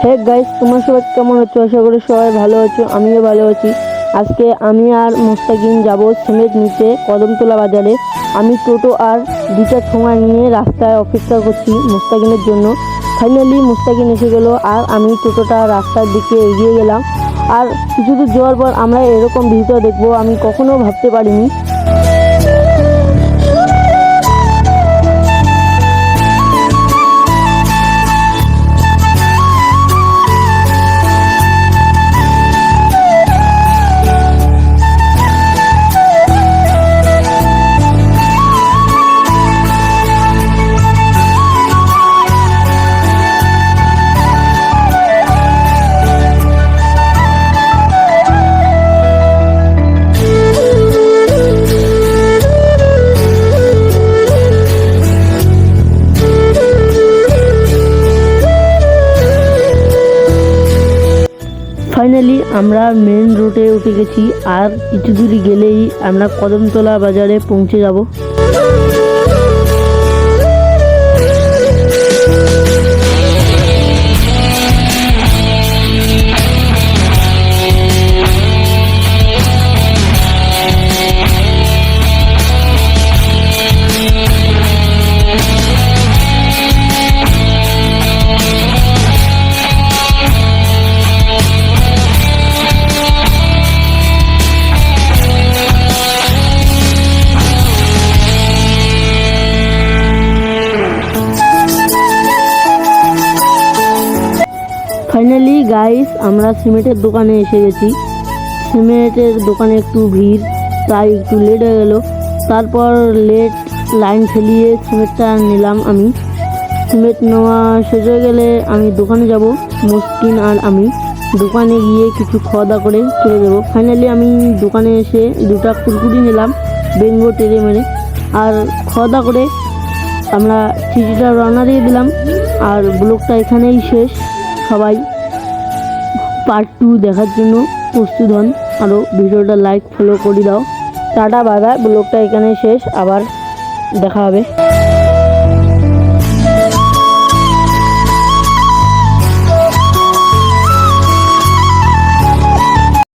Hey guys, তোমরা সবাই কেমন আছো? আশা করি সবাই ভালো আছো, আমিও ভালো আছি। আজকে আমি আর মুস্তাকিন যাব সিমেন্ট নিতে কদমতলা বাজারে। আমি টোটো আর দুটা ঠোঙা নিয়ে রাস্তায় অপেক্ষা করছি মুস্তাকিনের জন্য। ফাইনালি মুস্তাকিন এসে গেল আর আমি টোটোটা রাস্তার দিকে এগিয়ে গেলাম। আর কিছু দূর যাওয়ার পর আমরা এরকম ভিডিও দেখবো আমি কখনো ভাবতে পারিনি। ফাইনালি আমরা মেন রোডে উঠে গেছি আর কিছু দূর গেলেই আমরা কদমতলা বাজারে পৌঁছে যাব। ফাইনালি গাইস, আমরা সিমেন্টের দোকানে এসে গেছি। সিমেন্টের দোকানে একটু ভিড়, তাই একটু লেট হয়ে গেল। তারপর লাইন ফেলিয়ে সিমেন্টটা নিলাম। আমি সিমেন্ট নেওয়া শেষ হয়ে গেলে আমি দোকানে যাব। মুস্কিন আর আমি দোকানে গিয়ে কিছু খাওয়া দাওয়া করে চলে যাবো। ফাইনালি আমি দোকানে এসে দুটা কুরকুরি নিলাম বেঙ্গো টেরে মেরে, আর খাওয়া দাওয়া করে আমরা চিঠিটা রওনা দিয়ে দিলাম। আর ব্লগটা এখানেই শেষ। সবাই পার্ট 2 দেখার জন্য প্রস্তুত হন। আরও ভিডিওটা লাইক ফলো করে দাও। Tata bye bye. ব্লগটা এখানেই শেষ, আবার দেখা হবে।